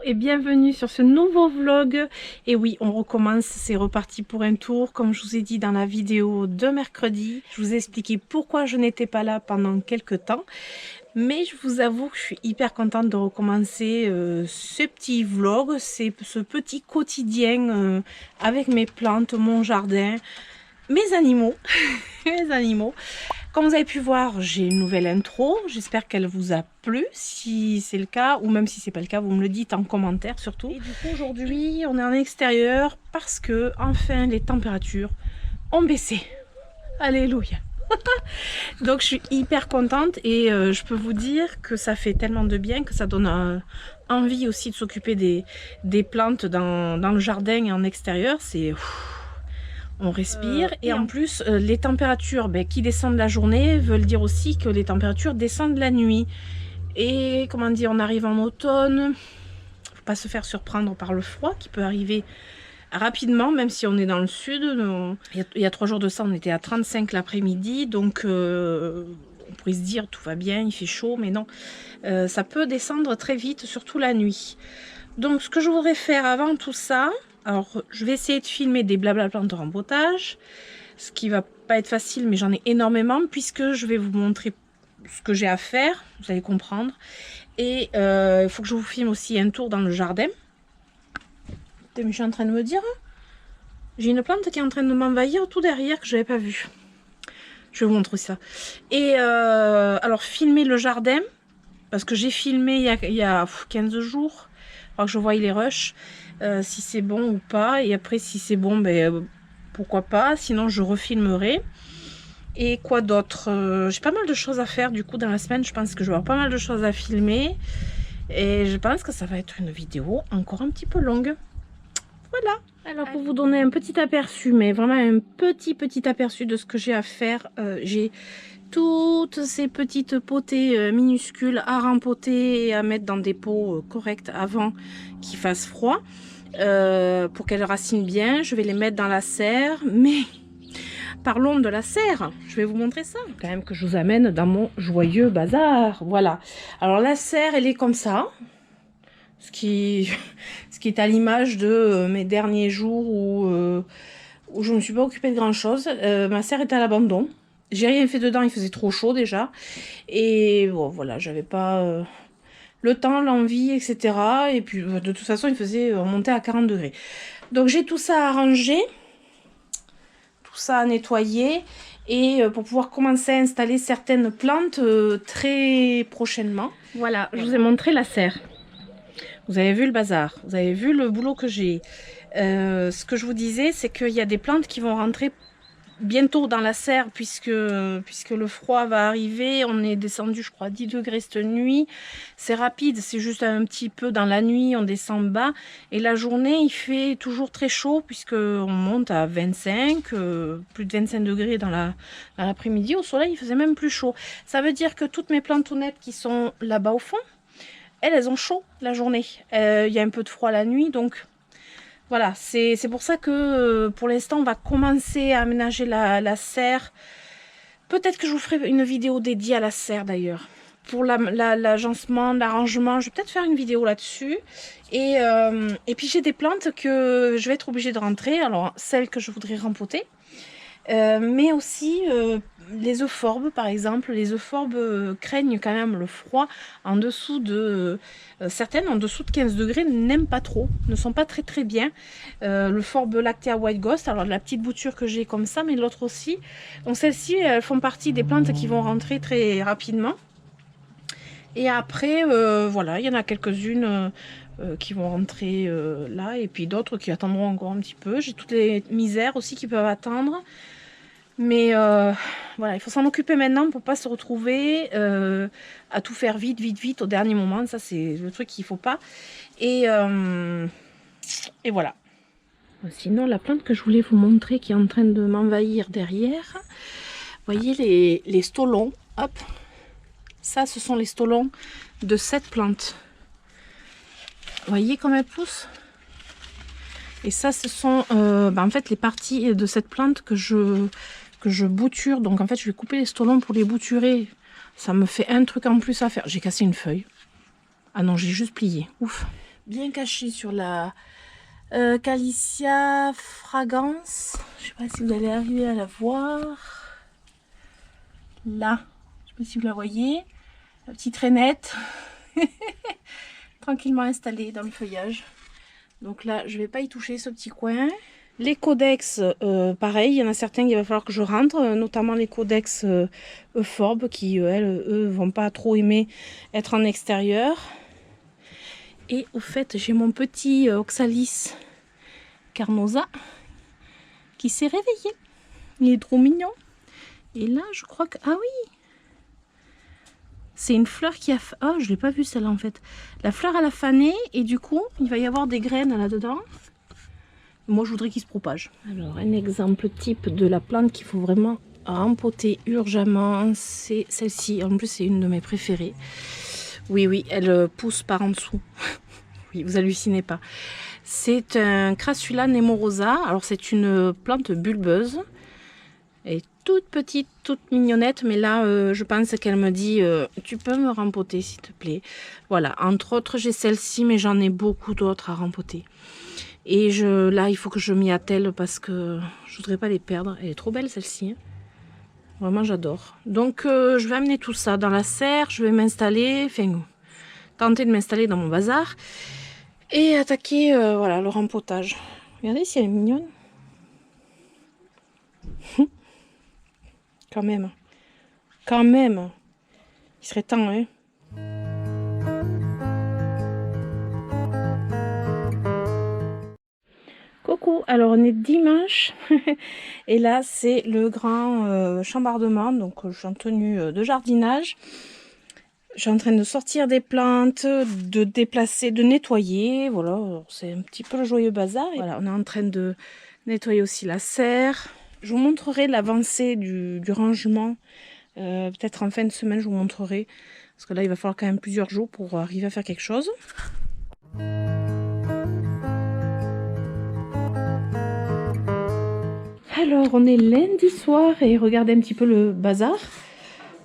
et bienvenue sur ce nouveau vlog. Et oui, on recommence, c'est reparti pour un tour. Comme je vous ai dit dans la vidéo de mercredi, je vous ai expliqué pourquoi je n'étais pas là pendant quelques temps. Mais je vous avoue que je suis hyper contente de recommencer ce petit vlog, ce petit quotidien avec mes plantes, mon jardin, mes animaux, mes animaux. Comme vous avez pu voir, j'ai une nouvelle intro. J'espère qu'elle vous a plu. Si c'est le cas, ou même si c'est pas le cas, vous me le dites en commentaire surtout. Et du coup, aujourd'hui, on est en extérieur parce que enfin les températures ont baissé. Alléluia. Donc je suis hyper contente et je peux vous dire que ça fait tellement de bien que ça donne envie aussi de s'occuper des plantes dans le jardin et en extérieur. C'est... on respire et en plus les températures qui descendent la journée veulent dire aussi que les températures descendent la nuit. Et comment dire, on arrive en automne, faut pas se faire surprendre par le froid qui peut arriver rapidement, même si on est dans le sud. Il y a 3 jours de ça, on était à 35 l'après-midi, donc on pourrait se dire tout va bien, il fait chaud, mais non, ça peut descendre très vite, surtout la nuit. Donc ce que je voudrais faire avant tout ça, alors je vais essayer de filmer des blabla plantes de rempotage, ce qui va pas être facile, mais j'en ai énormément, puisque je vais vous montrer ce que j'ai à faire, vous allez comprendre. Et il faut que je vous filme aussi un tour dans le jardin. Mais je suis en train de me dire, j'ai une plante qui est en train de m'envahir tout derrière que je n'avais pas vu. Je vais vous montrer ça. Et alors filmer le jardin, parce que j'ai filmé il y a 15 jours. Alors que je voie les rushs, si c'est bon ou pas. Et après si c'est bon, pourquoi pas. Sinon je refilmerai. Et quoi d'autre, j'ai pas mal de choses à faire du coup dans la semaine. Je pense que je vais avoir pas mal de choses à filmer. Et je pense que ça va être une vidéo encore un petit peu longue. Voilà. Alors pour vous donner un petit aperçu, mais vraiment un petit aperçu de ce que j'ai à faire, j'ai toutes ces petites potées minuscules à rempoter et à mettre dans des pots corrects avant qu'il fasse froid, pour qu'elles racinent bien. Je vais les mettre dans la serre, mais parlons de la serre. Je vais vous montrer ça. Quand même que je vous amène dans mon joyeux bazar. Voilà. Alors la serre, elle est comme ça. Ce qui est à l'image de mes derniers jours où je ne me suis pas occupée de grand chose. Ma serre est à l'abandon. J'ai rien fait dedans, il faisait trop chaud déjà. Et bon, voilà, j'avais pas le temps, l'envie, etc. Et puis de toute façon, il faisait monter à 40 degrés. Donc j'ai tout ça à ranger, tout ça à nettoyer. Et pour pouvoir commencer à installer certaines plantes très prochainement. Voilà, je vous ai montré la serre. Vous avez vu le bazar, vous avez vu le boulot que j'ai. Ce que je vous disais, c'est qu'il y a des plantes qui vont rentrer bientôt dans la serre puisque le froid va arriver. On est descendu, je crois, 10 degrés cette nuit. C'est rapide, c'est juste un petit peu dans la nuit, on descend bas. Et la journée, il fait toujours très chaud puisqu'on monte à 25, plus de 25 degrés dans l'après-midi. Au soleil, il faisait même plus chaud. Ça veut dire que toutes mes plantounettes qui sont là-bas au fond, elles ont chaud la journée. Il y a un peu de froid la nuit, donc voilà. C'est pour ça que pour l'instant, on va commencer à aménager la serre. Peut-être que je vous ferai une vidéo dédiée à la serre d'ailleurs. Pour l'agencement, l'arrangement, je vais peut-être faire une vidéo là-dessus. Et puis j'ai des plantes que je vais être obligée de rentrer. Alors celles que je voudrais rempoter. Mais aussi les euphorbes par exemple. Les euphorbes craignent quand même le froid en dessous de certaines en dessous de 15 degrés n'aiment pas trop, ne sont pas très bien. L'euphorbe lactea white ghost, alors la petite bouture que j'ai comme ça, mais l'autre aussi. Donc celles-ci elles font partie des plantes qui vont rentrer très rapidement. Et après voilà, il y en a quelques-unes qui vont rentrer là, et puis d'autres qui attendront encore un petit peu. J'ai toutes les misères aussi qui peuvent attendre. Mais voilà, il faut s'en occuper maintenant pour pas se retrouver à tout faire vite au dernier moment. Ça, c'est le truc qu'il faut pas. Et voilà. Sinon, la plante que je voulais vous montrer qui est en train de m'envahir derrière, vous voyez les stolons. Hop, ça, ce sont les stolons de cette plante. Vous voyez comme elle pousse? Et ça, ce sont en fait les parties de cette plante que je bouture. Donc en fait, je vais couper les stolons pour les bouturer. Ça me fait un truc en plus à faire. J'ai cassé une feuille. Ah non, j'ai juste plié. Ouf. bien caché sur la Calicia Fragrance. Je sais pas si vous allez arriver à la voir. Là, je sais pas si vous la voyez. La petite rainette. Tranquillement installée dans le feuillage. Donc là, je vais pas y toucher ce petit coin. Les codex, pareil, il y en a certains qu'il va falloir que je rentre, notamment les codex Euphorbe qui, eux, vont pas trop aimer être en extérieur. Et au fait, j'ai mon petit Oxalis Carnosa qui s'est réveillé. Il est trop mignon. Et là, je crois que... Ah oui! C'est une fleur qui a... Oh, je l'ai pas vue celle-là en fait. La fleur elle a fané et du coup, il va y avoir des graines là-dedans. Moi, je voudrais qu'il se propage. Alors, un exemple type de la plante qu'il faut vraiment rempoter urgemment, c'est celle-ci. En plus, c'est une de mes préférées. Oui, oui, elle pousse par en dessous. Oui, vous hallucinez pas. C'est un Crassula nemorosa. Alors, c'est une plante bulbeuse. Elle est toute petite, toute mignonnette. Mais là, je pense qu'elle me dit tu peux me rempoter, s'il te plaît. Voilà, entre autres, j'ai celle-ci, mais j'en ai beaucoup d'autres à rempoter. Et là, il faut que je m'y attelle parce que je voudrais pas les perdre. Elle est trop belle celle-ci. Hein. Vraiment, j'adore. Donc, je vais amener tout ça dans la serre. Je vais m'installer, enfin, tenter de m'installer dans mon bazar. Et attaquer, voilà, le rempotage. Regardez si elle est mignonne. Quand même. Quand même. Il serait temps, hein. Coucou, alors on est dimanche et là c'est le grand chambardement, donc je suis en tenue de jardinage. Je suis en train de sortir des plantes, de déplacer, de nettoyer, voilà, c'est un petit peu le joyeux bazar. Et voilà, on est en train de nettoyer aussi la serre. Je vous montrerai l'avancée du rangement, peut-être en fin de semaine je vous montrerai, parce que là il va falloir quand même plusieurs jours pour arriver à faire quelque chose. Alors, on est lundi soir et regardez un petit peu le bazar.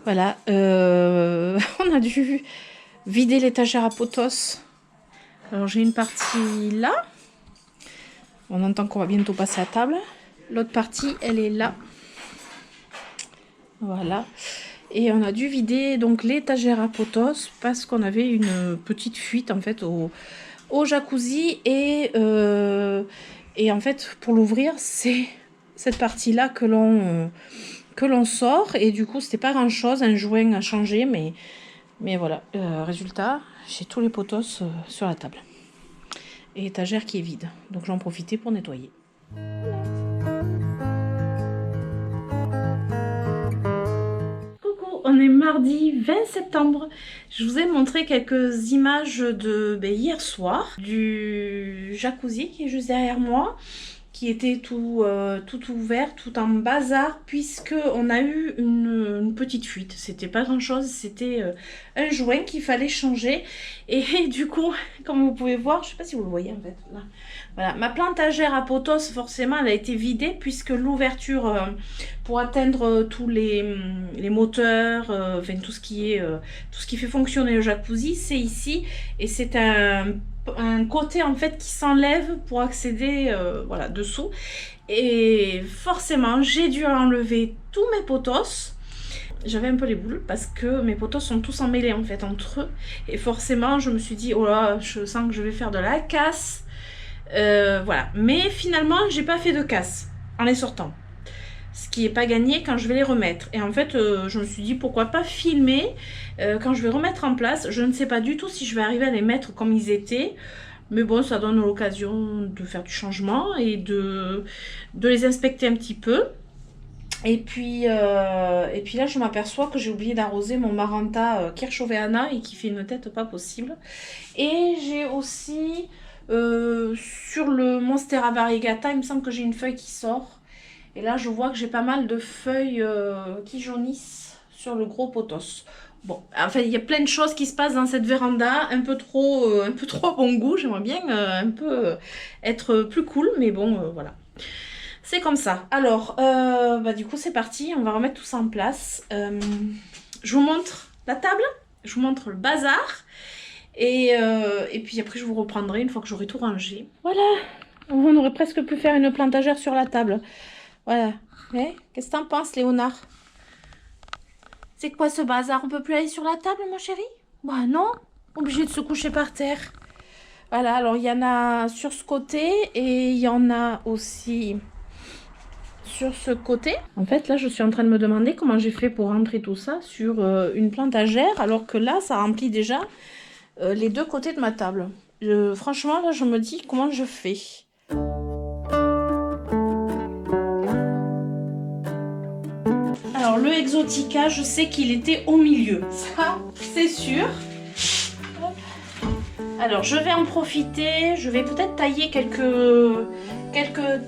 Voilà, on a dû vider l'étagère à potos. Alors, j'ai une partie là. On entend qu'on va bientôt passer à table. L'autre partie, elle est là. Voilà. Et on a dû vider donc l'étagère à potos parce qu'on avait une petite fuite en fait au jacuzzi. Et en fait, pour l'ouvrir, c'est cette partie-là que l'on sort. Et du coup, c'était pas grand-chose, un joint à changer. Mais voilà, résultat, j'ai tous les potos sur la table. Et étagère qui est vide. Donc j'en profitais pour nettoyer. Coucou, on est mardi 20 septembre. Je vous ai montré quelques images de hier soir du jacuzzi qui est juste derrière moi, qui était tout ouvert, tout en bazar, puisque on a eu une petite fuite. C'était pas grand chose, c'était un joint qu'il fallait changer. Et du coup, comme vous pouvez voir, je sais pas si vous le voyez en fait, là. Voilà, ma plantagère à potos, forcément, elle a été vidée, puisque l'ouverture pour atteindre tous les moteurs, enfin tout ce qui fait fonctionner le jacuzzi, c'est ici. Et c'est un côté en fait qui s'enlève pour accéder voilà, dessous. Et forcément, j'ai dû enlever tous mes potos. J'avais un peu les boules parce que mes potos sont tous emmêlés en fait entre eux. Et forcément, je me suis dit, oh là, je sens que je vais faire de la casse. Voilà. Mais finalement, j'ai pas fait de casse en les sortant. Ce qui n'est pas gagné quand je vais les remettre. Et en fait, je me suis dit, pourquoi pas filmer quand je vais remettre en place. Je ne sais pas du tout si je vais arriver à les mettre comme ils étaient. Mais bon, ça donne l'occasion de faire du changement et de les inspecter un petit peu. Et puis là, je m'aperçois que j'ai oublié d'arroser mon Maranta Kirchhoveana et qui fait une tête pas possible. Et j'ai aussi, sur le Monstera variegata, il me semble que j'ai une feuille qui sort. Et là, je vois que j'ai pas mal de feuilles qui jaunissent sur le gros potos. Bon, enfin, il y a plein de choses qui se passent dans cette véranda, un peu trop à bon goût. J'aimerais bien un peu être plus cool, mais bon, voilà. C'est comme ça. Alors, du coup, c'est parti. On va remettre tout ça en place. Je vous montre la table, je vous montre le bazar. Et puis après je vous reprendrai une fois que j'aurai tout rangé. Voilà, on aurait presque pu faire une plantagère sur la table. Voilà. Qu'est-ce que t'en penses, Léonard? C'est quoi ce bazar? On peut plus aller sur la table, mon chéri? Bah non, obligé de se coucher par terre. Voilà, alors il y en a sur ce côté et il y en a aussi sur ce côté. En fait, là, je suis en train de me demander comment j'ai fait pour rentrer tout ça sur une plantagère, alors que là, ça remplit déjà les deux côtés de ma table. Franchement, là, je me dis comment je fais. Alors, le Exotica, je sais qu'il était au milieu. Ça, c'est sûr. Alors, je vais en profiter. Je vais peut-être tailler quelques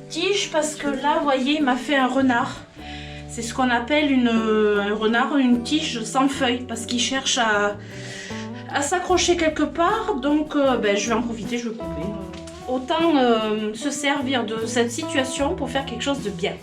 tiges parce que là, vous voyez, il m'a fait un renard. C'est ce qu'on appelle un renard, une tige sans feuilles parce qu'il cherche à s'accrocher quelque part. Donc, je vais en profiter, je vais couper. Autant se servir de cette situation pour faire quelque chose de bien.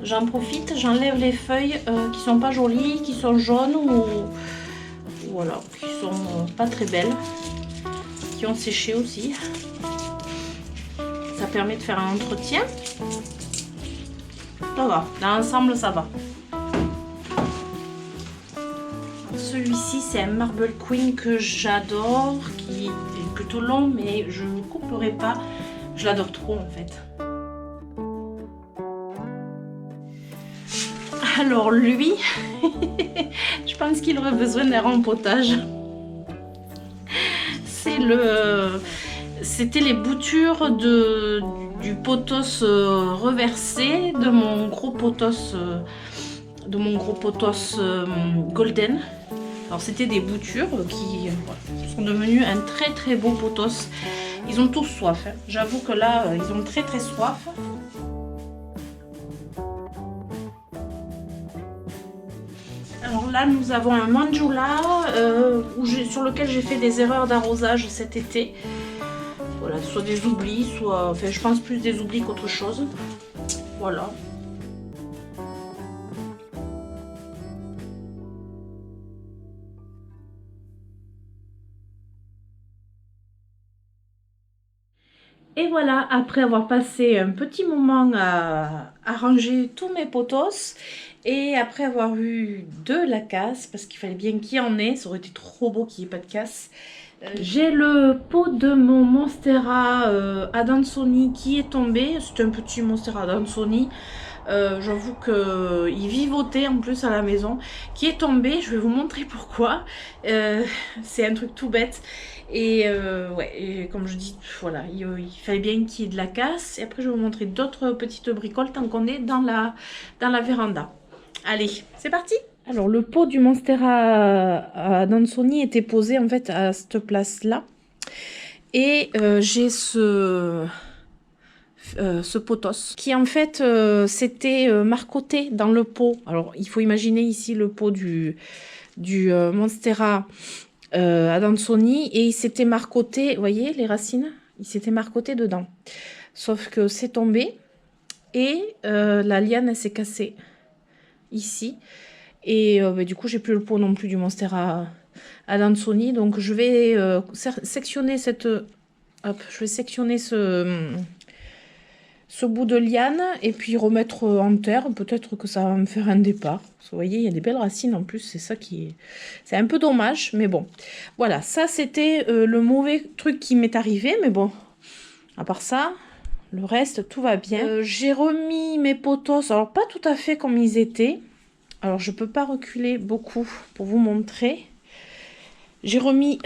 J'en profite, j'enlève les feuilles qui sont pas jolies, qui sont jaunes ou voilà, qui sont pas très belles, qui ont séché aussi. Ça permet de faire un entretien. Ça va, dans l'ensemble ça va. Celui-ci c'est un Marble Queen que j'adore, qui est plutôt long mais je ne couperai pas. Je l'adore trop en fait. Alors lui, je pense qu'il aurait besoin d'un rempotage. C'était les boutures du pothos reversé de mon gros pothos golden. Alors c'était des boutures qui sont devenues un très très beau pothos. Ils ont tous soif. Hein. J'avoue que là, ils ont très très soif. Alors là, nous avons un Manjula sur lequel j'ai fait des erreurs d'arrosage cet été. Voilà, soit des oublis, soit... Enfin, je pense plus des oublis qu'autre chose. Voilà. Et voilà, après avoir passé un petit moment à ranger tous mes pothos et après avoir eu de la casse, parce qu'il fallait bien qu'il y en ait, ça aurait été trop beau qu'il n'y ait pas de casse. J'ai le pot de mon Monstera Adansonii qui est tombé. C'est un petit Monstera Adansonii. J'avoue qu'il vivotait en plus à la maison, qui est tombé. Je vais vous montrer pourquoi. C'est un truc tout bête. Et ouais, et comme je dis, voilà, il fallait bien qu'il y ait de la casse. Et après, je vais vous montrer d'autres petites bricoles tant qu'on est dans la véranda. Allez, c'est parti! Alors, le pot du Monstera Adansonii était posé en fait à cette place-là. Et j'ai ce pothos qui en fait s'était marcoté dans le pot. Alors, il faut imaginer ici le pot du Monstera Adansonii et il s'était marcoté, vous voyez les racines, il s'était marcoté dedans. Sauf que c'est tombé et la liane elle s'est cassée ici. Et du coup, j'ai plus le pot non plus du Monstera Adansonii. Donc, je vais sectionner je vais sectionner ce bout de liane et puis remettre en terre. Peut-être que ça va me faire un départ. Vous voyez, il y a des belles racines en plus. C'est ça qui est... C'est un peu dommage, mais bon. Voilà, ça, c'était le mauvais truc qui m'est arrivé. Mais bon, à part ça... Le reste, tout va bien. J'ai remis mes pothos, alors pas tout à fait comme ils étaient. Alors, je ne peux pas reculer beaucoup pour vous montrer. J'ai remis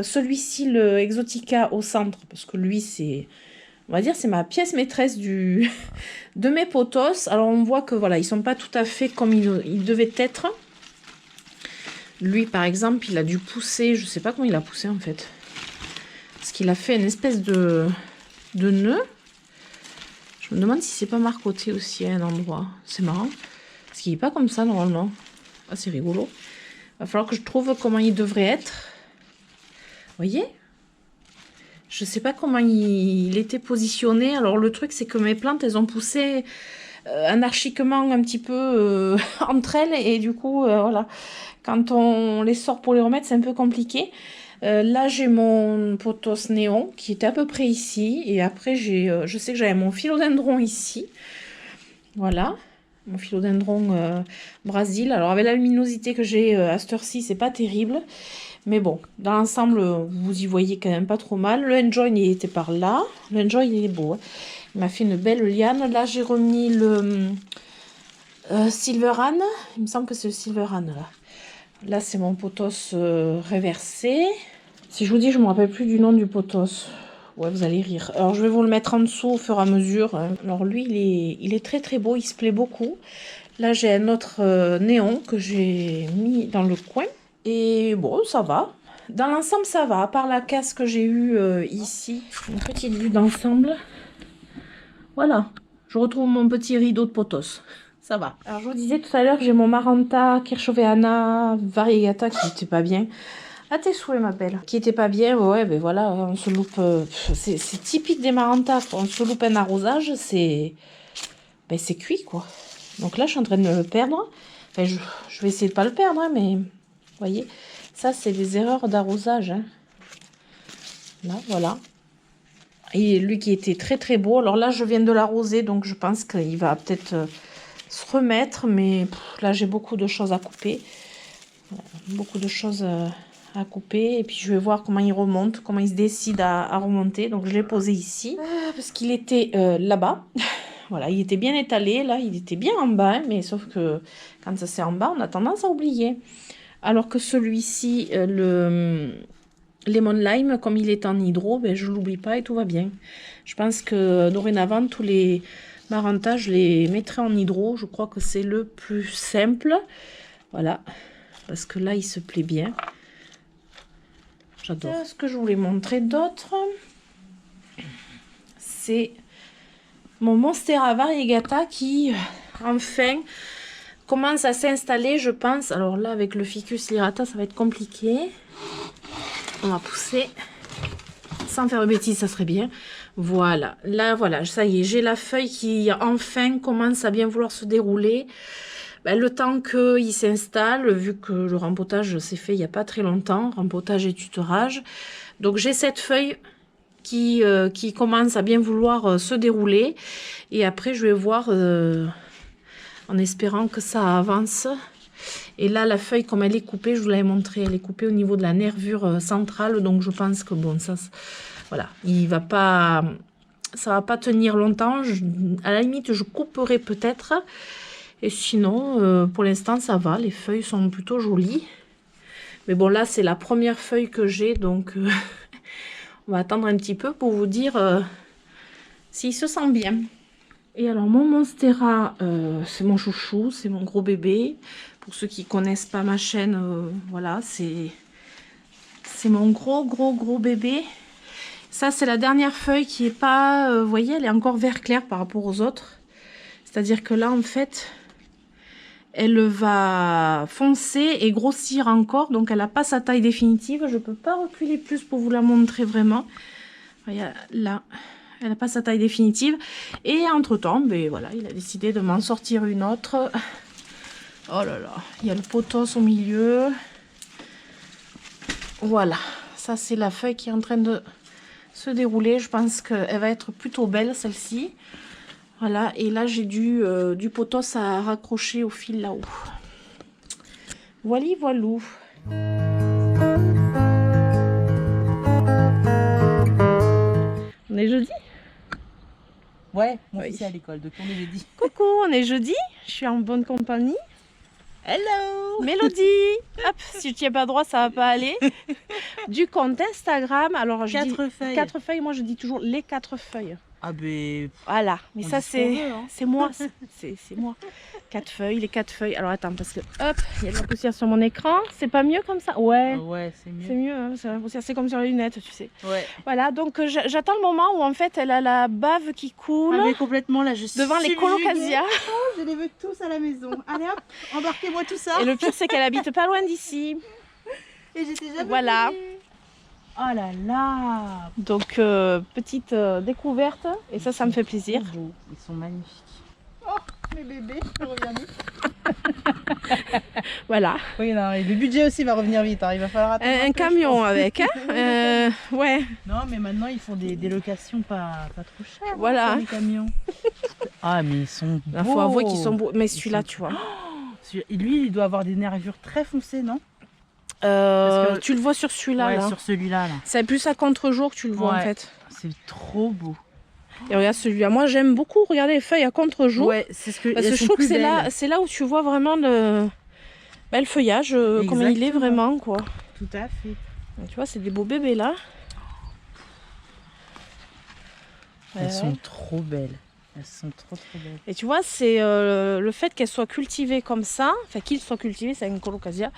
celui-ci, le Exotica, au centre. Parce que lui, c'est on va dire, c'est ma pièce maîtresse de mes pothos. Alors, on voit que voilà, ils sont pas tout à fait comme ils devaient être. Lui, par exemple, il a dû pousser, je sais pas comment il a poussé en fait. Parce qu'il a fait une espèce de nœud. Je me demande si c'est pas marcoté aussi à un endroit. C'est marrant. Parce qu'il n'est pas comme ça normalement. Ah, c'est rigolo. Il va falloir que je trouve comment il devrait être. Vous voyez? Je sais pas comment il était positionné. Alors le truc, c'est que mes plantes, elles ont poussé anarchiquement un petit peu entre elles. Et du coup, voilà. Quand on les sort pour les remettre, c'est un peu compliqué. Là, j'ai mon pothos néon qui était à peu près ici. Et après, je sais que j'avais mon philodendron ici. Voilà. Mon philodendron Brésil. Alors, avec la luminosité que j'ai à cette heure-ci, c'est pas terrible. Mais bon, dans l'ensemble, vous y voyez quand même pas trop mal. Le Enjoy, il était par là. Le Enjoy, il est beau. Hein. Il m'a fait une belle liane. Là, j'ai remis le Silveran. Il me semble que c'est le Silveran, là. Là, c'est mon pothos réversé. Si je vous dis, je ne me rappelle plus du nom du pothos. Ouais, vous allez rire. Alors, je vais vous le mettre en dessous au fur et à mesure. Alors, lui, il est très très beau. Il se plaît beaucoup. Là, j'ai un autre néon que j'ai mis dans le coin. Et bon, ça va. Dans l'ensemble, ça va. À part la casse que j'ai eue ici. Une petite vue d'ensemble. Voilà. Je retrouve mon petit rideau de pothos. Ça va. Alors, je vous disais tout à l'heure, j'ai mon Maranta Kirchoveana Variegata qui n'était pas bien. À tes souhaits, ma belle. Qui était pas bien, ouais, ben voilà, on se loupe. C'est typique des Maranta, on se loupe un arrosage, c'est cuit, quoi. Donc là, je suis en train de le perdre. Enfin, je vais essayer de pas le perdre, hein, mais vous voyez, ça, c'est des erreurs d'arrosage. Hein. Là, voilà. Et lui qui était très très beau. Alors là, je viens de l'arroser, donc je pense qu'il va peut-être se remettre, mais là, j'ai beaucoup de choses à couper. Voilà, beaucoup de choses à couper, et puis je vais voir comment il remonte, comment il se décide à remonter. Donc je l'ai posé ici parce qu'il était là-bas. Voilà, il était bien étalé, là il était bien en bas, hein, mais sauf que quand ça c'est en bas, on a tendance à oublier. Alors que celui-ci, le Lemon Lime, comme il est en hydro, ben, je l'oublie pas et tout va bien. Je pense que dorénavant, tous les Maranta, je les mettrai en hydro. Je crois que c'est le plus simple. Voilà, parce que là il se plaît bien. J'adore. Ce que je voulais montrer d'autre, c'est mon Monstera Variegata qui, enfin, commence à s'installer, je pense. Alors là, avec le Ficus lirata, ça va être compliqué. On va pousser. Sans faire de bêtises, ça serait bien. Voilà. Là, voilà, ça y est, j'ai la feuille qui, enfin, commence à bien vouloir se dérouler. Ben, le temps qu'il s'installe, vu que le rempotage s'est fait il n'y a pas très longtemps, rempotage et tutorage. Donc j'ai cette feuille qui commence à bien vouloir se dérouler. Et après, je vais voir en espérant que ça avance. Et là, la feuille, comme elle est coupée, je vous l'avais montré, elle est coupée au niveau de la nervure centrale. Donc je pense que bon, ça, voilà, ça va pas tenir longtemps. À la limite, je couperai peut-être. Et sinon, pour l'instant, ça va. Les feuilles sont plutôt jolies. Mais bon, là, c'est la première feuille que j'ai. Donc, on va attendre un petit peu pour vous dire s'il se sent bien. Et alors, mon Monstera, c'est mon chouchou. C'est mon gros bébé. Pour ceux qui ne connaissent pas ma chaîne, voilà, c'est mon gros bébé. Ça, c'est la dernière feuille qui n'est pas... vous voyez, elle est encore vert clair par rapport aux autres. C'est-à-dire que là, en fait... elle va foncer et grossir encore, donc elle n'a pas sa taille définitive. Je ne peux pas reculer plus pour vous la montrer vraiment. Là, elle n'a pas sa taille définitive. Et entre-temps, ben voilà, il a décidé de m'en sortir une autre. Oh là là, il y a le pothos au milieu. Voilà, ça c'est la feuille qui est en train de se dérouler. Je pense qu'elle va être plutôt belle, celle-ci. Voilà, et là j'ai du pothos à raccrocher au fil là-haut. Voilà, voilou. On est jeudi? Ouais, mon oui. fils est à l'école, donc on est jeudi. Coucou, on est jeudi, je suis en bonne compagnie. Hello Mélodie. Hop, si je tiens pas droit, ça va pas aller. Du compte Instagram, alors je dis 4 feuilles. 4 feuilles, moi je dis toujours les 4 feuilles. Ah ben... Voilà, mais On ça dit ce qu'on c'est veut, hein. c'est moi, c'est moi. 4 feuilles, les 4 feuilles. Alors attends, parce que hop, il y a de la poussière sur mon écran. C'est pas mieux comme ça? Ouais, Ouais, c'est c'est mieux. mieux, hein, c'est la poussière, c'est comme sur les lunettes, tu sais. Ouais. Voilà, donc j'attends le moment où en fait elle a la bave qui coule Ah mais complètement là, je suis devant les subjuguée. colocasia. Oh, je les veux tous à la maison. Allez hop, embarquez-moi tout ça. Et le pire c'est qu'elle habite pas loin d'ici. Et j'étais jamais Voilà. venue. Oh là là. Donc petite découverte et ça me fait plaisir. Trop beaux. Ils sont magnifiques. Oh, mes bébés, je reviens vite. Voilà. Oui, non, et le budget aussi va revenir vite. Hein. Il va falloir attendre Un peu, je camion pense. avec, hein. Ouais. Non, mais maintenant ils font des locations pas trop chères. Voilà. Hein, les camions. Ah, mais ils sont beaux. Il faut avouer qu'ils sont beaux. Mais celui-là, sont- tu vois. Lui, il doit avoir des nervures très foncées, non? que- Tu le vois sur celui-là. Ouais, Là. sur celui-là. Là. C'est plus à contre-jour que tu le vois en Ouais. fait. C'est trop beau. Et regarde celui-là. Moi j'aime beaucoup regarder les feuilles à contre-jour. Ouais, c'est ce que. Parce que je trouve que c'est là où tu vois vraiment le feuillage, comme il est Exactement. vraiment quoi. Tout à fait. Donc, tu vois, c'est des beaux bébés là. Elles Ouais. sont trop belles. Elles sont trop belles. Et tu vois, c'est le fait qu'elles soient cultivées comme ça, enfin qu'ils soient cultivés, c'est une colocasia,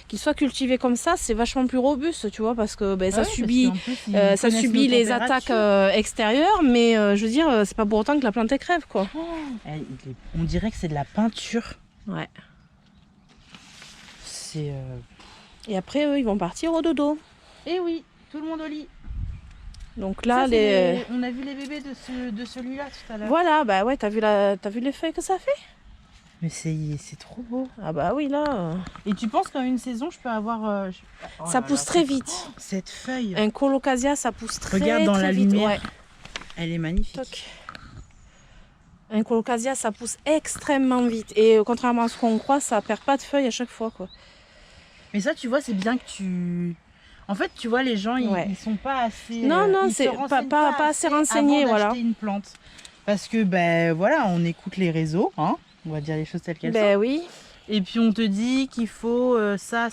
qu'ils soient cultivés comme ça, c'est vachement plus robuste, tu vois, parce que ben, ça subit, les attaques extérieures, mais je veux dire, c'est pas pour autant que la plante elle crève, quoi. On dirait que c'est de la peinture. Ouais. C'est. Et après, eux, ils vont partir au dodo. Eh oui, tout le monde au lit. Donc là, Ça, c'est on a vu les bébés de celui-là tout à l'heure. Voilà, bah ouais, t'as vu les feuilles que ça fait? Mais c'est trop beau. Ah bah oui, là, Et tu penses qu'en une saison, je peux avoir. Oh ça là pousse là, très vite. cette feuille. Un colocasia, ça pousse très, Regarde dans très la vite. lumière. Ouais. Elle est magnifique. Toc. Un colocasia, ça pousse extrêmement vite. Et contrairement à ce qu'on croit, ça perd pas de feuilles à chaque fois, quoi. Mais ça, tu vois, c'est bien que tu. En fait, tu vois, les gens, Ouais. ils sont pas assez. Non, non, ils se c'est renseignent pas assez renseigné, avant voilà. d'acheter une plante. Parce que, ben voilà, on écoute les réseaux, hein. On va dire les choses telles qu'elles sont. Ben oui. Et puis on te dit qu'il faut ça,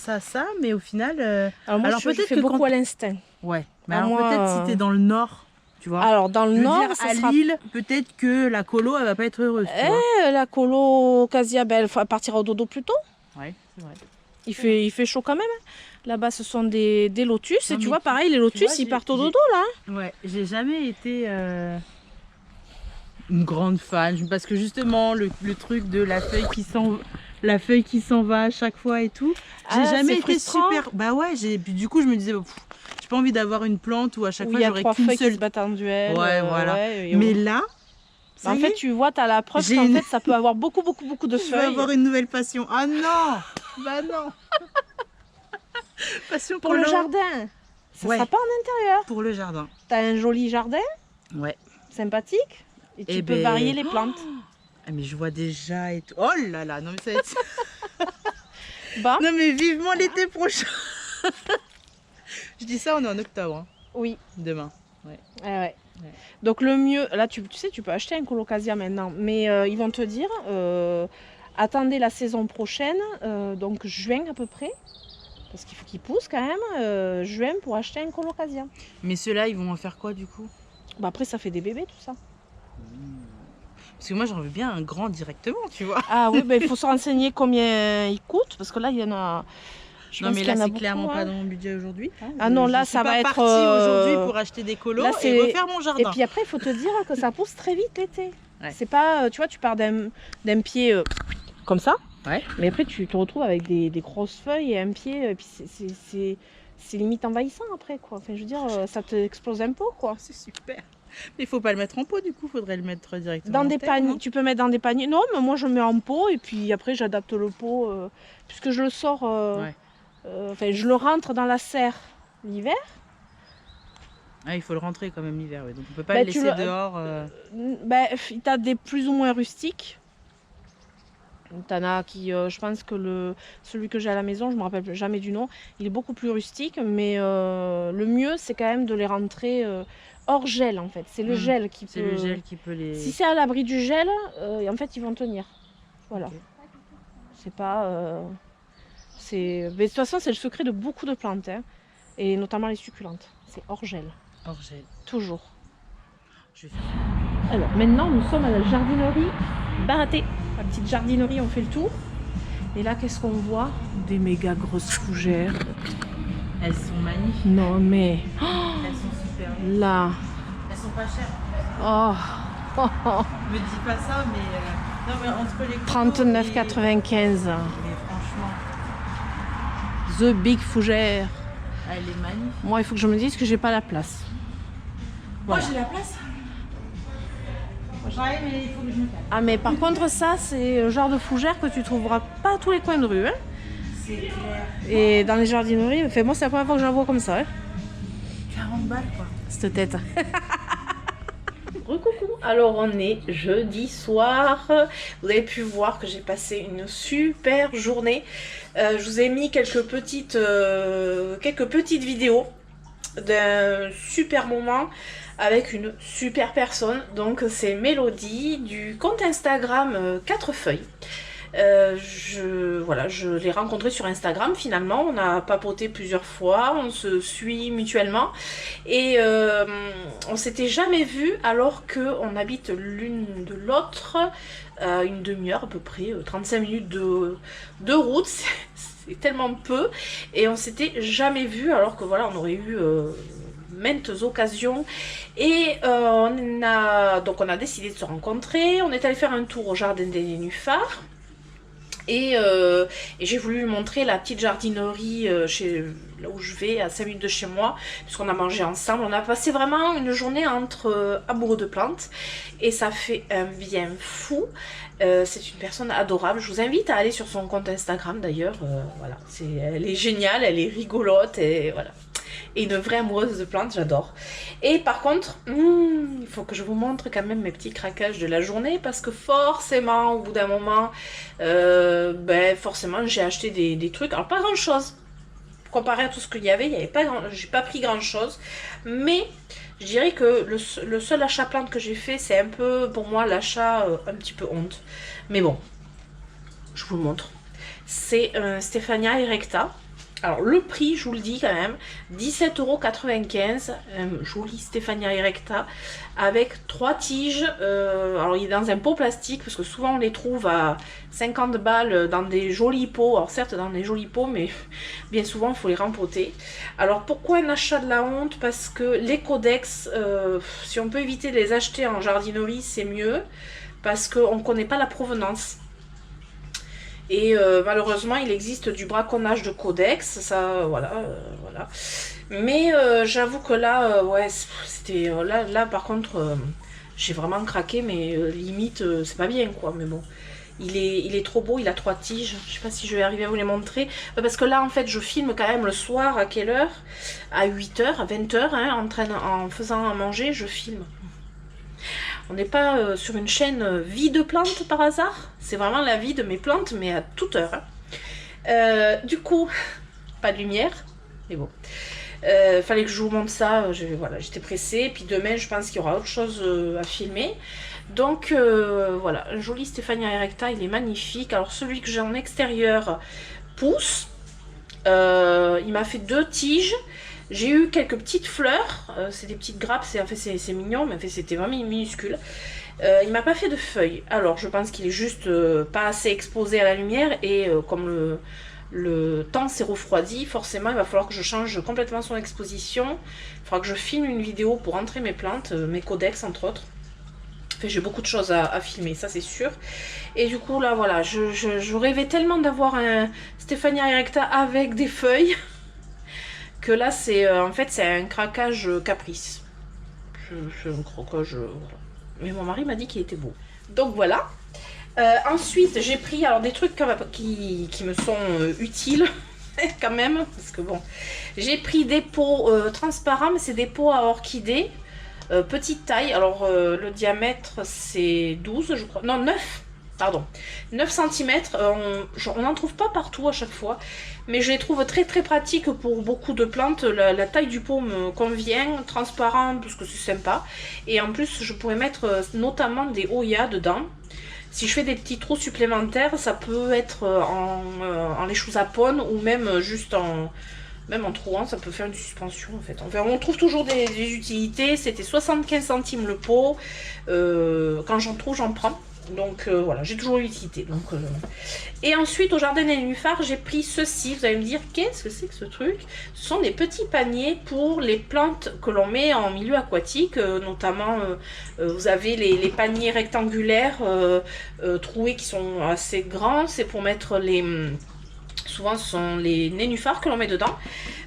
mais au final. Alors moi, je peut-être fais que beaucoup quand- à l'instinct. Ouais. Mais Ah, alors moi, peut-être si t'es dans le nord, tu vois. Alors dans le Je veux nord, dire, ça à sera... Lille, peut-être que la colo, elle va pas être heureuse. Tu vois. La colocasia, ben, elle partira au dodo plus tôt. Ouais, c'est vrai. Il fait chaud quand même. Là-bas, ce sont des lotus. Non, et tu mais vois, pareil, les lotus, vois, ils partent au j'ai- dodo, là. Ouais, j'ai jamais été une grande fan parce que justement le truc de la feuille qui s'en va à chaque fois et tout, j'ai Ah, jamais c'est été frustrant. super. Bah ouais, puis du coup je me disais j'ai pas envie d'avoir une plante où à chaque Où fois il y a j'aurais 3 qu'une feuilles qui seule. se battent en duel. Ouais, voilà. ouais, et Mais là, ça en y fait, est, tu vois, tu as la preuve J'ai qu'en une- fait, ça peut avoir beaucoup de je vais feuilles. avoir une nouvelle passion. Ah non, bah non. Passion Pour le jardin, ça Ouais. sera pas en intérieur. Pour le jardin. Tu as un joli jardin, Ouais. sympathique, et tu Eh peux ben- varier les plantes. Ah, mais je vois déjà et tout. Oh là là, non mais ça va être. Bon, Non mais vivement l'été prochain. Je dis ça, on est en octobre, hein, oui. demain. Ouais. Ouais. Donc le mieux, là tu sais, tu peux acheter un colocasia maintenant, mais ils vont te dire, attendez la saison prochaine, donc juin à peu près, parce qu'il faut qu'il pousse quand même, juin pour acheter un colocasia. Mais ceux-là, ils vont en faire quoi du coup? Bah après ça fait des bébés tout ça. Parce que moi, j'en veux bien un grand directement, tu vois. Ah oui, bah, il faut se renseigner combien il coûte, parce que là il y en a... Je Non pense mais qu'il y là, en a c'est beaucoup, clairement hein. pas dans mon budget aujourd'hui. hein. Ah non, Je là, suis ça pas va être, partie aujourd'hui pour acheter des colos là, et c'est- refaire mon Et jardin. puis après, il faut te dire que ça pousse très vite l'été. Ouais. C'est pas, tu vois, tu pars d'un pied comme ça, Ouais. mais après tu te retrouves avec des grosses feuilles et un pied, et puis c'est limite envahissant après, quoi. Enfin, je veux dire, ça te explose un pot, quoi. C'est super. Mais il faut pas le mettre en pot du coup, faudrait le mettre directement Dans en des terre, paniers, non tu peux mettre dans des paniers. Non, mais moi je mets en pot et puis après j'adapte le pot, puisque je le sors, Ouais. enfin je le rentre dans la serre l'hiver. Ah, il faut le rentrer quand même l'hiver, ouais. Donc on peut pas Bah, le tu laisser le- dehors. Ben, t'as des plus ou moins rustiques. T'en as qui, je pense que celui que j'ai à la maison, je me rappelle jamais du nom, il est beaucoup plus rustique, mais le mieux c'est quand même de les rentrer hors gel en fait. C'est le gel qui peut. C'est le gel qui peut les. Si c'est à l'abri du gel, en fait ils vont tenir. Voilà. Ok. C'est pas. Mais de toute façon, c'est le secret de beaucoup de plantes, hein, et notamment les succulentes. C'est hors gel, Hors gel. toujours. Je vais faire. Alors maintenant nous sommes à la jardinerie Baraté. La petite jardinerie, on fait le tour. Et là qu'est-ce qu'on voit? Des méga grosses fougères. Elles sont magnifiques. Non mais... Elles sont super belles. Là... Elles sont pas chères. Oh, oh, oh. Me dis pas ça, mais... Non mais entre les... 39,95. Mais franchement... The Big Fougère. Elle est magnifique. Moi il faut que je me dise que j'ai pas la place. Voilà. Moi j'ai la place. Ouais, mais il faut que je me calme. Ah mais par contre ça c'est le genre de fougère que tu trouveras pas à tous les coins de rue. Hein. C'est clair. Et dans les jardineries, fait, moi c'est la première fois que j'en vois comme ça. Hein. 40 balles quoi. Cette tête. Recoucou. Alors on est jeudi soir. Vous avez pu voir que j'ai passé une super journée. Je vous ai mis quelques petites vidéos d'un super moment avec une super personne. Donc c'est Mélodie du compte Instagram 4 feuilles. Je l'ai rencontrée sur Instagram finalement, on a papoté plusieurs fois, on se suit mutuellement et on s'était jamais vu alors qu'on habite l'une de l'autre une demi-heure à peu près, 35 minutes de route, c'est tellement peu et on s'était jamais vu alors que voilà on aurait eu maintes occasions et on a décidé de se rencontrer, on est allé faire un tour au jardin des nénuphars. Et j'ai voulu lui montrer la petite jardinerie là où je vais, à 5 minutes de chez moi, puisqu'on a mangé ensemble. On a passé vraiment une journée entre amoureux de plantes et ça fait un bien fou. C'est une personne adorable. Je vous invite à aller sur son compte Instagram d'ailleurs. Voilà, elle est géniale, elle est rigolote et voilà. Et une vraie amoureuse de plantes, j'adore. Et par contre, il faut que je vous montre quand même mes petits craquages de la journée parce que forcément, au bout d'un moment, forcément, j'ai acheté des trucs. Alors, pas grand chose. Comparé à tout ce qu'il y avait j'ai pas pris grand chose. Mais je dirais que le seul achat plante que j'ai fait, c'est un peu pour moi l'achat un petit peu honte. Mais bon, je vous le montre. C'est Stéphania erecta. Alors le prix, je vous le dis quand même, 17,95 €, joli Stéphania erecta, avec 3 tiges, alors il est dans un pot plastique, parce que souvent on les trouve à 50 balles dans des jolis pots, alors certes dans des jolis pots, mais bien souvent il faut les rempoter. Alors pourquoi un achat de la honte? Parce que les codex, si on peut éviter de les acheter en jardinerie, c'est mieux, parce qu'on ne connaît pas la provenance. Et malheureusement, il existe du braconnage de codex, ça, voilà. Mais j'avoue que là, ouais, c'était là par contre, j'ai vraiment craqué, mais limite, c'est pas bien, quoi. Mais bon, il est trop beau, il a 3 tiges. Je sais pas si je vais arriver à vous les montrer, parce que là, en fait, je filme quand même le soir. À quelle heure? À 8 h, à 20 h, hein, en faisant à manger, je filme. On n'est pas sur une chaîne vie de plantes par hasard. C'est vraiment la vie de mes plantes, mais à toute heure. Hein. Du coup, pas de lumière, mais bon. Fallait que je vous montre ça. Voilà, j'étais pressée. Puis demain, je pense qu'il y aura autre chose à filmer. Donc voilà, un joli Stéphania erecta, il est magnifique. Alors celui que j'ai en extérieur pousse. Il m'a fait 2 tiges. J'ai eu quelques petites fleurs, c'est des petites grappes, c'est mignon, mais c'était vraiment minuscule. Il m'a pas fait de feuilles, alors je pense qu'il est juste pas assez exposé à la lumière et comme le temps s'est refroidi, forcément il va falloir que je change complètement son exposition. Il faudra que je filme une vidéo pour entrer mes plantes, mes codex entre autres. Enfin, j'ai beaucoup de choses à filmer, ça c'est sûr. Et du coup là voilà, je rêvais tellement d'avoir un Stéphania erecta avec des feuilles. Que là c'est en fait c'est un craquage caprice. C'est un craquage voilà. Mais mon mari m'a dit qu'il était beau. Donc voilà. Ensuite j'ai pris alors des trucs qui me sont utiles quand même. Parce que bon, j'ai pris des pots transparents, mais c'est des pots à orchidées. Petite taille. Alors le diamètre c'est 12 je crois. Non 9. Pardon, 9 cm, on n'en trouve pas partout à chaque fois, mais je les trouve très très pratiques pour beaucoup de plantes. La taille du pot me convient, transparent parce que c'est sympa, et en plus je pourrais mettre notamment des Hoya dedans. Si je fais des petits trous supplémentaires, ça peut être en léchousaponne ou même juste Même en trouant, ça peut faire une suspension en fait. Enfin, on trouve toujours des utilités. C'était 75 centimes le pot. Quand j'en trouve, j'en prends. Donc voilà, j'ai toujours l'utilité. Et ensuite, au jardin des nénuphars, j'ai pris ceci. Vous allez me dire, qu'est-ce que c'est que ce truc? Ce sont des petits paniers pour les plantes que l'on met en milieu aquatique. Notamment, vous avez les paniers rectangulaires troués qui sont assez grands. C'est pour mettre les... Souvent, ce sont les nénuphars que l'on met dedans.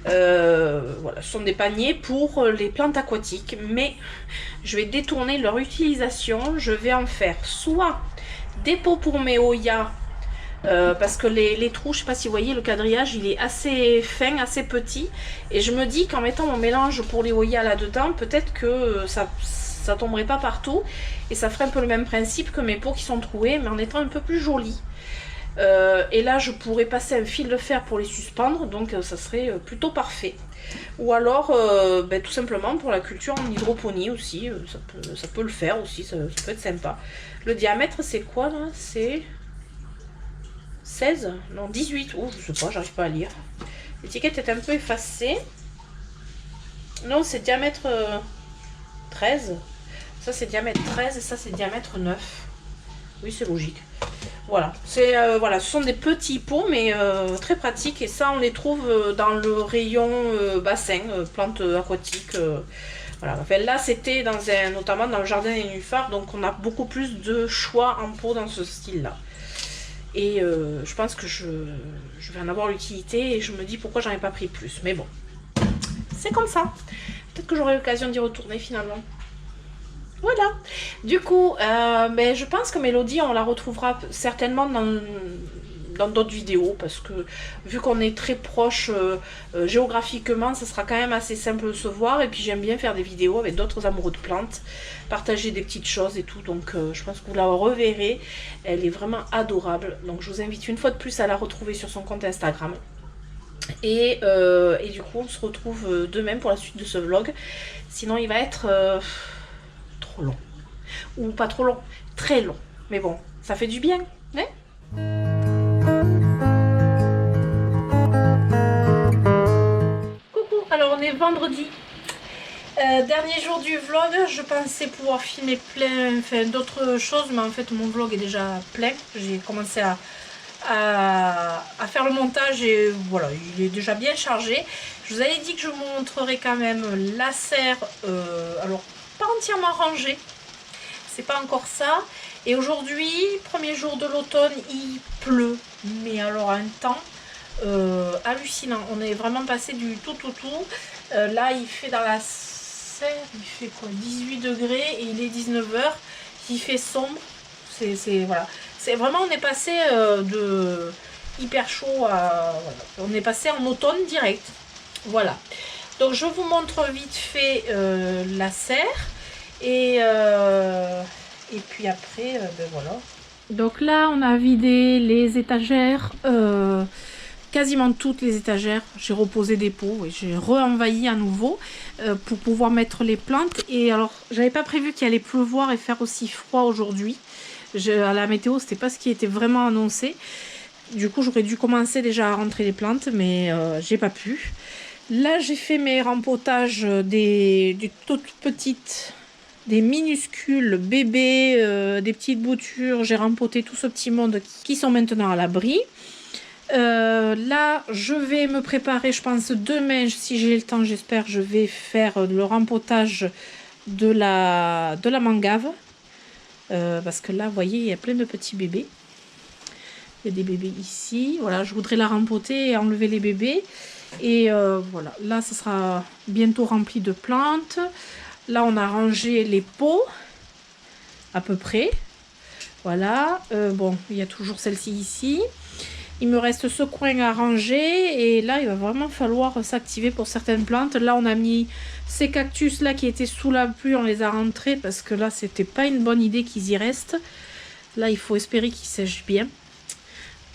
Voilà, ce sont des paniers pour les plantes aquatiques. Mais je vais détourner leur utilisation. Je vais en faire soit des pots pour mes Hoya. Parce que les trous, je ne sais pas si vous voyez, le quadrillage, il est assez fin, assez petit. Et je me dis qu'en mettant mon mélange pour les Hoya là-dedans, peut-être que ça tomberait pas partout. Et ça ferait un peu le même principe que mes pots qui sont troués, mais en étant un peu plus jolis. Et là je pourrais passer un fil de fer pour les suspendre, donc ça serait plutôt parfait. Ou alors tout simplement pour la culture en hydroponie aussi, ça peut le faire aussi, ça peut être sympa. Le diamètre c'est quoi là? C'est 16? Non 18, oh je sais pas, j'arrive pas à lire. L'étiquette est un peu effacée. Non c'est diamètre 13. Ça c'est diamètre 13 et ça c'est diamètre 9. Oui c'est logique. Voilà, voilà, ce sont des petits pots mais très pratiques et ça on les trouve dans le rayon bassin, plantes aquatiques. Voilà. Enfin, là c'était notamment dans le jardin des nénuphars, donc on a beaucoup plus de choix en pots dans ce style là. Et je pense que je vais en avoir l'utilité et je me dis pourquoi j'en ai pas pris plus. Mais bon, c'est comme ça. Peut-être que j'aurai l'occasion d'y retourner finalement. Voilà, du coup, je pense que Mélodie, on la retrouvera certainement dans d'autres vidéos parce que vu qu'on est très proche géographiquement, ça sera quand même assez simple de se voir. Et puis j'aime bien faire des vidéos avec d'autres amoureux de plantes, partager des petites choses et tout. Donc je pense que vous la reverrez, elle est vraiment adorable. Donc je vous invite une fois de plus à la retrouver sur son compte Instagram. Et du coup, on se retrouve demain pour la suite de ce vlog. Sinon, il va être... trop long, ou pas trop long, très long, mais bon, ça fait du bien, hein? Coucou, alors on est vendredi, dernier jour du vlog. Je pensais pouvoir filmer plein, enfin d'autres choses, mais en fait mon vlog est déjà plein. J'ai commencé à faire le montage et voilà, il est déjà bien chargé. Je vous avais dit que je vous montrerai quand même la serre, alors pas entièrement rangée, c'est pas encore ça. Et aujourd'hui, premier jour de l'automne, il pleut, mais alors un temps hallucinant. On est vraiment passé du tout. Là il fait dans la serre, il fait quoi, 18 degrés et il est 19h, il fait sombre. Voilà, c'est vraiment, on est passé de hyper chaud à voilà. On est passé en automne direct. Voilà, donc je vous montre vite fait la serre et puis après voilà. Donc là on a vidé les étagères, quasiment toutes les étagères. J'ai reposé des pots et j'ai re-envahi à nouveau pour pouvoir mettre les plantes. Et alors j'avais pas prévu qu'il allait pleuvoir et faire aussi froid aujourd'hui. À la météo c'était pas ce qui était vraiment annoncé. Du coup j'aurais dû commencer déjà à rentrer les plantes, mais j'ai pas pu. Là j'ai fait mes rempotages des toutes petites, des minuscules bébés, des petites boutures. J'ai rempoté tout ce petit monde qui sont maintenant à l'abri. Là je vais me préparer, je pense demain si j'ai le temps, j'espère, je vais faire le rempotage de la mangave. Parce que là vous voyez il y a plein de petits bébés. Il y a des bébés ici. Voilà, je voudrais la rempoter et enlever les bébés. Et voilà, là ça sera bientôt rempli de plantes. Là on a rangé les pots à peu près. Voilà, bon il y a toujours celle-ci ici. Il me reste ce coin à ranger et là il va vraiment falloir s'activer pour certaines plantes. Là on a mis ces cactus là qui étaient sous la pluie, on les a rentrés parce que là c'était pas une bonne idée qu'ils y restent. Là il faut espérer qu'ils sèchent bien.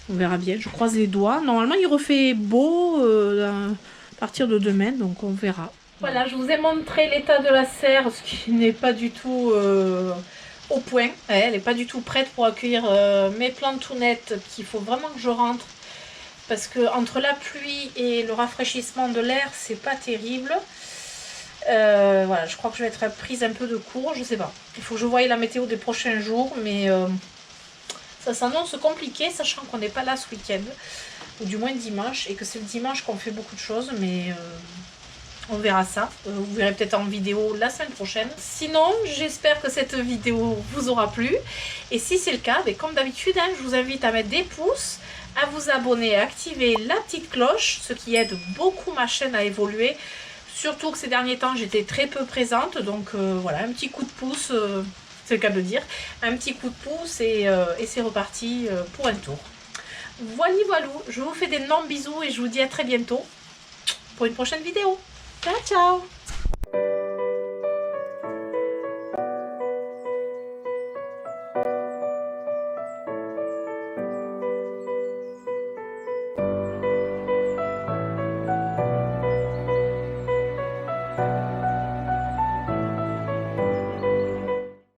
On verra bien, je croise les doigts. Normalement il refait beau à partir de demain, donc on verra. Voilà, je vous ai montré l'état de la serre, ce qui n'est pas du tout au point. Elle n'est pas du tout prête pour accueillir mes plantes tout nettes qu'il faut vraiment que je rentre. parce que entre la pluie et le rafraîchissement de l'air, c'est pas terrible. Voilà, je crois que je vais être prise un peu de court, je sais pas. Il faut que je voie la météo des prochains jours, mais ça s'annonce compliqué, sachant qu'on n'est pas là ce week-end, ou du moins dimanche, et que c'est le dimanche qu'on fait beaucoup de choses, mais on verra ça. Vous verrez peut-être en vidéo la semaine prochaine. Sinon, j'espère que cette vidéo vous aura plu, et si c'est le cas, comme d'habitude, hein, je vous invite à mettre des pouces, à vous abonner, à activer la petite cloche, ce qui aide beaucoup ma chaîne à évoluer. Surtout que ces derniers temps, j'étais très peu présente. Donc voilà, un petit coup de pouce, c'est le cas de le dire. Un petit coup de pouce et c'est reparti pour un tour. Voilà, je vous fais d'énormes bisous et je vous dis à très bientôt pour une prochaine vidéo. Ciao, ciao!